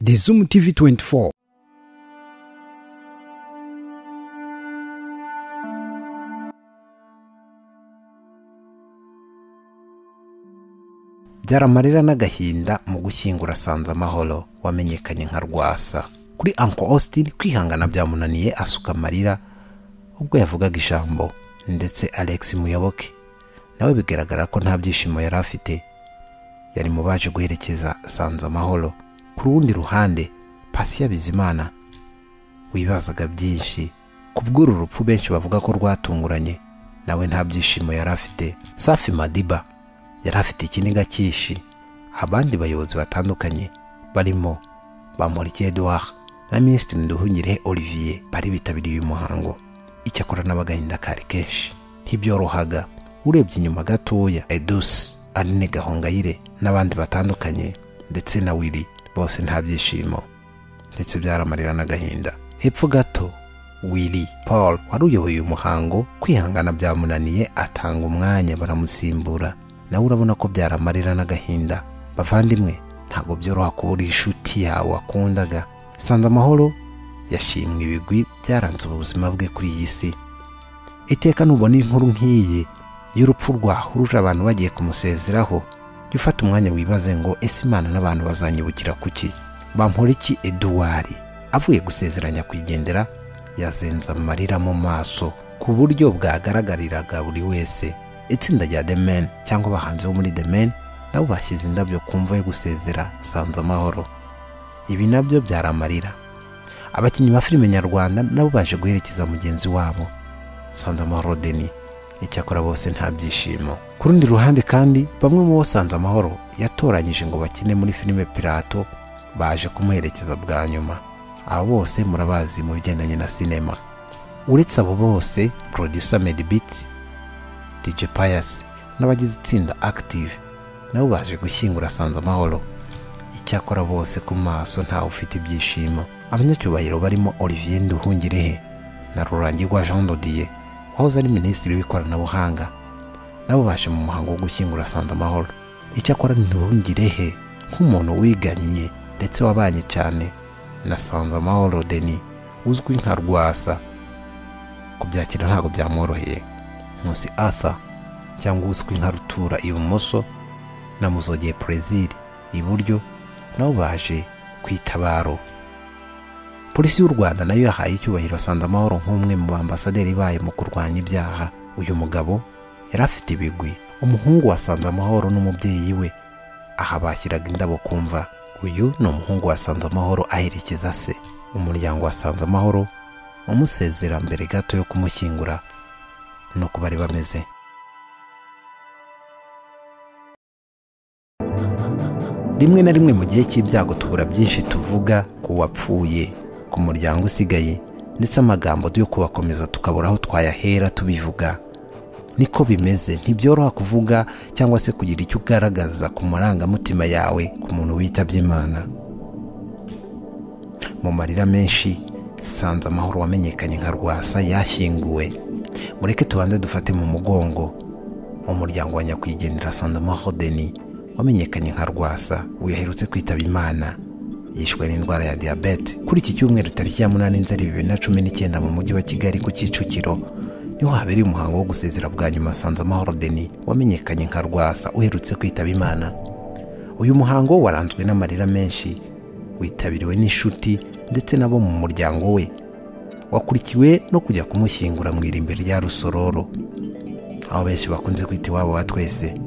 de ZOOM TV24. Byaramarira n'agahinda mu gushyingura Nsanzamahoro wamenyekanye nka Rwasa. Kuri Uncle Austin kwihangana byamunaniye asuka amarira ubwo yavugaga ijambo, ndetse Alex Muyoboke nawe bigaragara ko nta byishimo yari afite, yari mu baje guherekeza Nsanzamahoro. Ku rundi ruhande Pasiya Bizimana wibazaga byinshi kubw'uru rupfu benshi bavuga ko rwatunguranye, nawe nta byishimo yari afite. Safi Madiba yari afite ikiniga cyishi. Abandi bayobozi batandukanye barimo Bamporiki na Minisitiri Nduhungire Olivier bari bitabiriye uyu muhango. Icyakora n'abagahinda kari kenshi ntibyorohaga. Urebye inyuma gatoya Edus, Aline Gahongayire n'abandi batandukanye ndetse na Willy, bose nta byishimo ndetse byaramarira n'agahinda. Hepfo gato Willy Paul wari uyoboye uyu muhango kwihangana byamunaniye atanga umwanya baramusimbura. Nawe urabona ko byaramarira n'agahinda. Bavandimwe, ntabwo byoroha kubura inshuti yawe wakundaga. Nsanzamahoro yashimwe ibigwi byaranze ubuzima bwe kuri iyi si. Iteka nubona inkuru nk'iyi y'urupfu rwahuruje abantu bagiye kumusezeraho, jya ufata umwanya wibaze ngo ese Imana n'abantu bazanyibukira kuki? Bamporiki Edouard avuye gusezeranya kwigendera yazenze amarira mu maso ku buryo bwagaragariraga buri wese. Itsinda rya The Men cyangwa abahanzi bo muri The Men nabo bashyize indabyo ku mva yo gusezera Nsanzamahoro. Ibi nabyo byaramarira. Abakinnyi ba filime nyarwanda nabo baje guherekeza mugenzi wabo Nsanzamahoro Denis. Icyakora bose nta byishimo. Ku rundi ruhande kandi bamwe mu Nsanzamahoro yatoranyije ngo bakine muri filime Pirato baje kumuherekeza bwa nyuma. Aba bose murabazi mu bigendanye na sinema. Uretse abo bose, producer Medbeat, DJ Pius n'abagize itsinda Active nabo baje gushyingura Nsanzamahoro. Icyakora bose ku maso ntawe ufite ibyishimo. Abanyacyubahiro barimo Olivier Nduhungire na Rurangirwa Jean Dodier wahoze ari Minisitiri w'ikoranabuhanga nabo baje mu muhango wo gushyingura Nsanzamahoro. Icyakora Nduhungire nk'umuntu wiganye ndetse wabanye cyane na Nsanzamahoro Denis uzwi nka Rwasa, kubyakira ntabwo byamworoheye. Nkusi Arthur cyangwa uzwi nka Rutura ibumoso na Muzogeye Prezil iburyo nabo baje kwitabaro. Polisi y'u Rwanda nayo yahaye icyubahiro Nsanzamahoro nk'umwe mu ambasaderi bayo mu kurwanya ibyaha. Uyu mugabo yari afite ibigwi. Umuhungu wa Nsanzamahoro n'umubyeyi we aha bashyiraga indabo kumva. Uyu ni umuhungu wa Nsanzamahoro aherekeza se. Umuryango wa Nsanzamahoro umusezera mbere gato yo kumushyingura no kubari bameze. Rimwe na rimwe mu gihe cy'ibyago tubura byinshi tuvuga ku wapfuye, ku muryango usigaye, ndetse amagambo yo kubakomeza tukabura aho twayahera tubivuga. Niko bimeze, ntibyoroha kuvuga cyangwa se kugira icyo ugaragaza ku marangamutima yawe ku muntu witabye Imana. Mu marira menshi Nsanzamahoro wamenyekanye nka Rwasa yashyinguwe. Mureke tubanze dufate mu mugongo umuryango wa nyakwigendera Nsanzamahoro Denis wamenyekanye nka Rwasa uyaherutse kwitaba Imana yishwe n'indwara ya diabete. Kuri iki cyumweru tariki ya 8 Nzeri 2019 mu mujyi wa Kigali ku Kicukiro niho habereye umuhango wo gusezera bwa nyuma Nsanzamahoro Denis wamenyekanye nka Rwasa uherutse kwitaba Imana. Uyu muhango waranzwe n'amarira menshi, witabiriwe n'inshuti ndetse nabo mu muryango we, wakurikiwe no kujya kumushyingura mu irimbi rya Rusororo aho benshi bakunze kwita iwabo wa twese.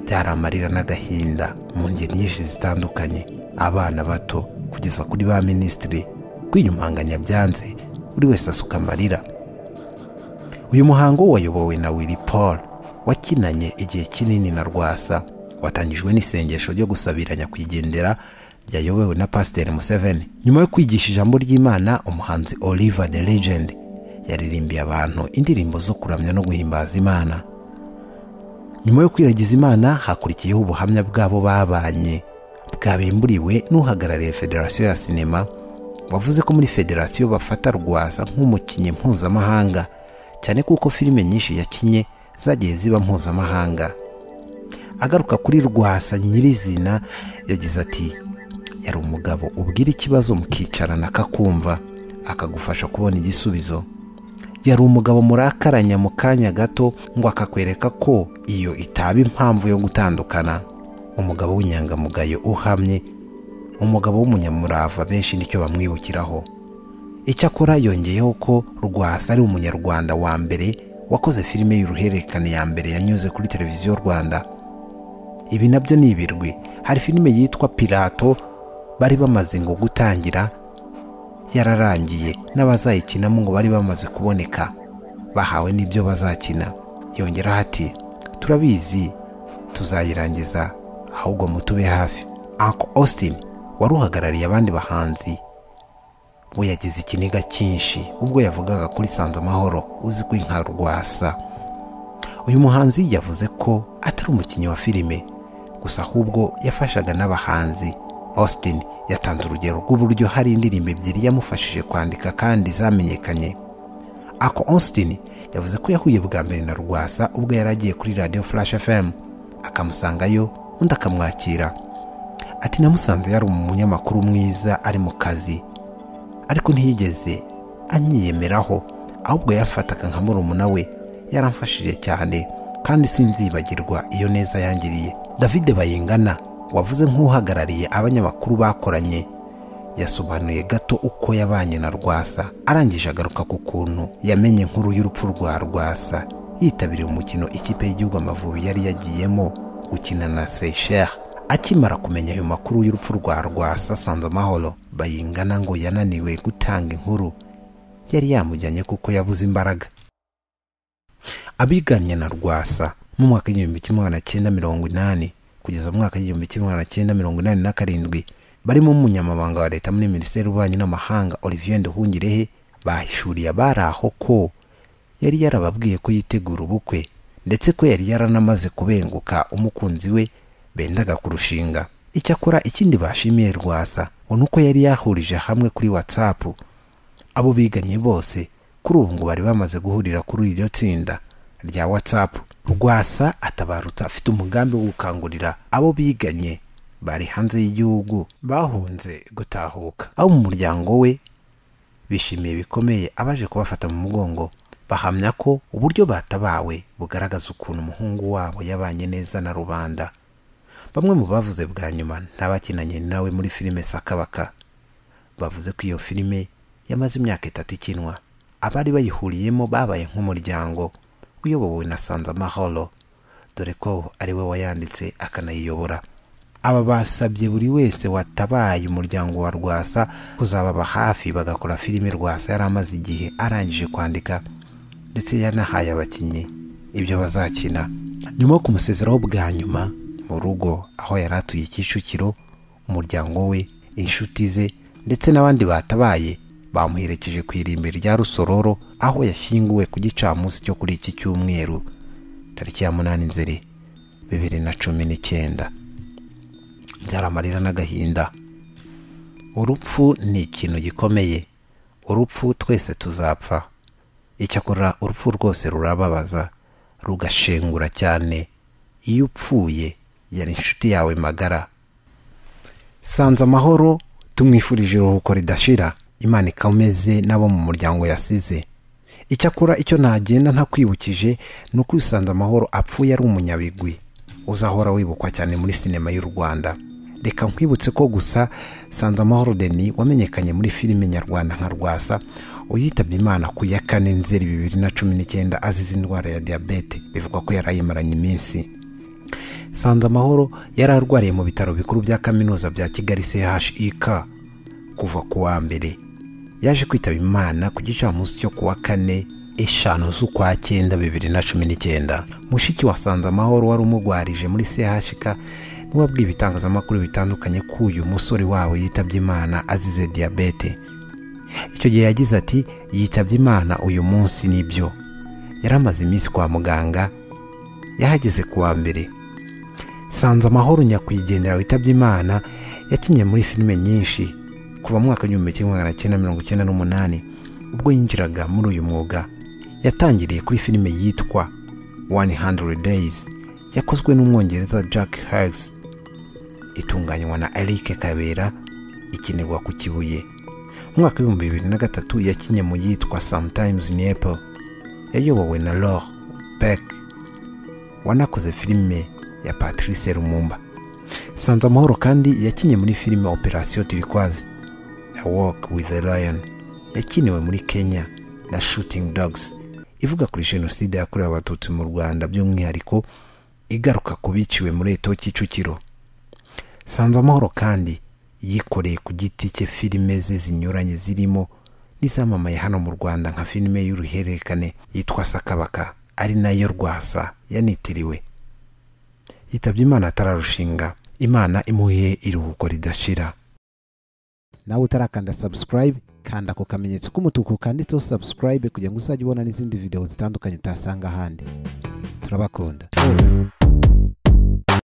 Byaramarira n'agahinda mu ngeri nyinshi zitandukanye, abana bato kugeza kuri ba minisitiri, kwiyumanganya byanze, buri wese asuka amarira. Uyu muhango wayobowe na Willy Paul wakinanye igihe kinini na Rwasa, watangijwe n'isengesho ryo gusabiranya kwigendera ryayobowe na Pasteur Museveni. Nyuma yo kwigisha ijambo ry'Imana, umuhanzi Oliver the Legend yaririmbiye abantu indirimbo zo kuramya no guhimbaza Imana. Nyuma yo kwiragiza Imana hakurikiyeho ubuhamya bwabo babanye bwabimburiwe n'uhagarariye Federasiyo ya Sinema, wavuze ko muri Federasiyo bafata Rwasa nk'umukinnyi mpuzamahanga cyane kuko filime nyinshi yakinye zagiye ziba mpuzamahanga. Agaruka kuri Rwasa nyirizina yagize ati yari umugabo ubwira ikibazo mukicarana akakumva akagufasha kubona igisubizo. Yari umugabo murakaranya mu kanya gato ngo akakwereka ko iyo itaba impamvu yo gutandukana. Umugabo w'inyangamugayo uhamye, umugabo w'umunyamurava benshi nicyo bamwibukiraho. Icyakora yongeyeho ko Rwasa ari umunyarwanda wa mbere wakoze filime y'uruhererekane ya mbere yanyuze kuri televiziyo Rwanda. Ibi nabyo ni ibirwi. Hari filime yitwa Pirato bari bamaze ngo gutangira, yararangiye, n'abazayikinamo ngo bari bamaze kuboneka, bahawe n'ibyo bazakina. Yongeraho ati turabizi tuzayirangiza, ahubwo mutube hafi. Uncle Austin wari uhagarariye abandi bahanzi we yagize ikiniga cyinshi ubwo yavugaga kuri Nsanzamahoro uzwi nka Rwasa. Uyu muhanzi yavuze ko atari umukinnyi wa filime gusa ahubwo yafashaga n'abahanzi. Austin yatanze urugero rw'uburyo hari indirimbo ebyiri yamufashije kwandika kandi zamenyekanye. Uncle Austin yavuze ko yahuye bwa mbere na Rwasa ubwo yaragiye kuri Radio Flash FM akamusangayo undi akamwakira. Ati namusanze yari umunyamakuru mwiza ari mu kazi, ariko ntiyigeze anyiyemeraho, ahubwo yamfataga nka murumuna we. Yaramfashije cyane kandi sinzibagirwa iyo neza yangiriye. David Bayingana wavuze nk'uhagarariye abanyamakuru bakoranye yasobanuye gato uko yabanye na Rwasa, arangije agaruka ku kuntu yamenye inkuru y'urupfu rwa Rwasa yitabiriye umukino ikipe y'igihugu Amavubi yari yagiyemo gukina na Seychelles. Akimara kumenya ayo makuru y'urupfu rwa Rwasa, Nsanzamahoro Bayingana ngo yananiwe gutanga inkuru yari yamujyanye kuko yabuze imbaraga. Abiganye na Rwasa mu mwaka w'1980 kugeza mu mwaka w'1987 barimo umunyamabanga wa leta muri Minisiteri y'Ububanyi n'Amahanga Olivier Nduhungirehe bahishuriye abari aho ko yari yarababwiye ko yitegura ubukwe ndetse ko yari yaranamaze kubenguka umukunzi we bendaga kurushinga. Icyakora ikindi bashimiye Rwasa ngo nuko yari yahurije hamwe kuri WhatsApp abo biganye bose. Kuri ubu ngo bari bamaze guhurira kuri iryo tsinda rya WhatsApp. Rwasa atabarutse afite umugambi wo gukangurira abo biganye bari hanze y'igihugu bahunze gutahuka. Abo mu muryango we bishimiye bikomeye abaje kubafata mu mugongo, bahamya ko uburyo batabawe bugaragaza ukuntu umuhungu wabo yabanye neza na rubanda. Bamwe mu bavuze bwa nyuma ntabakinanye nawe muri filime Sakabaka bavuze ko iyo filime yamaze imyaka 3 ikinwa. Abari bayihuriyemo babaye nk'umuryango uyobowe na Nsanzamahoro, dore ko ari we wayanditse akanayiyobora. Aba basabye buri wese watabaye umuryango wa Rwasa kuzababa hafi bagakora filime Rwasa yari amaze igihe arangije kwandika, ndetse yanahaye abakinnyi ibyo bazakina. Nyuma yo kumusezeraho bwa nyuma mu rugo aho yaratuye Kicukiro, umuryango we, inshuti ze ndetse n'abandi batabaye bamuherekeje ku irimbi rya Rusororo aho yashyinguwe ku gicamunsi cyo kuri iki cyumweru tariki ya 8 Nzeri 2019. Byaramarira n'agahinda. Urupfu ni ikintu gikomeye, urupfu twese tuzapfa. Icyakora urupfu rwose rurababaza rugashengura cyane. Iyo upfuye yari inshuti yawe magara. Nsanzamahoro tumwifurije iruhuko ridashira, Imana ikameze nabo mu muryango yasize. Icyakora icyo nagenda ntakwibukije nuko Nsanzamahoro apfuye ari umunyabigwi uzahora wibukwa cyane muri sinema y'u Rwanda. Reka nkwibutse ko gusa Nsanzamahoro Denis wamenyekanye muri filime nyarwanda nka Rwasa uyitabye Imana ku ya 4 Nzeri 2019 azize indwara ya diabete, bivugwa ko yarayimaranye iminsi. Nsanzamahoro yari arwariye mu bitaro bikuru bya kaminuza bya Kigali CHUK kuva ku wa mbere. Yaje kwitaba Imana ku gicamunsi cyo kuwa 4/5 z'ukwa 9 2019. Mushiki wa Nsanzamahoro wari umugwarije muri CHUK niwabwiye ibitangazamakuru bitandukanye ko uyu musore wawe yitabye Imana azize diabete. Icyo gihe yagize ati yitabye Imana uyu munsi nibyo, yaramaze iminsi kwa muganga, yahageze ku wa mbere. Nsanzamahoro nyakwigendera witabye Imana yakinye muri filime nyinshi kuva mu mwaka w'1998 ubwo yinjiraga muri uyu mwuga. Yatangiriye kuri filime yitwa 100 Days yakozwe n'umwongereza Jack Hughes, itunganywa na Eric Kabera ikinirwa ku Kibuye. Mu mwaka wa 2003 yakinye mu yitwa Sometimes in April yayobowe na Laure Beck wanakoze filime ya Patrice Lumumba. Nsanzamahoro kandi yakinye muri filime Operation Turquoise, A Walk with a Lion yakiniwe muri Kenya na Shooting Dogs ivuga kuri jenoside yakorewe abatutsi mu Rwanda, by'umwihariko igaruka kubiciwe muri Eto Kicukiro. Nsanzamahoro kandi yikoreye ku giti cye filime ze zinyuranye zirimo n'izamamaye hano mu Rwanda nka filime y'uruhererekane yitwa Sakabaka, ari nayo Rwasa yanitiriwe. Yitabye Imana atararushinga, Imana imuhe iruhuko ridashira. Nawe utarakanda subscribe, kanda ku kamenyetso k'umutuku kanditseho subscribe kugira ngo uzajye ubona n'izindi video zitandukanye utasanga ahandi. Turabakunda.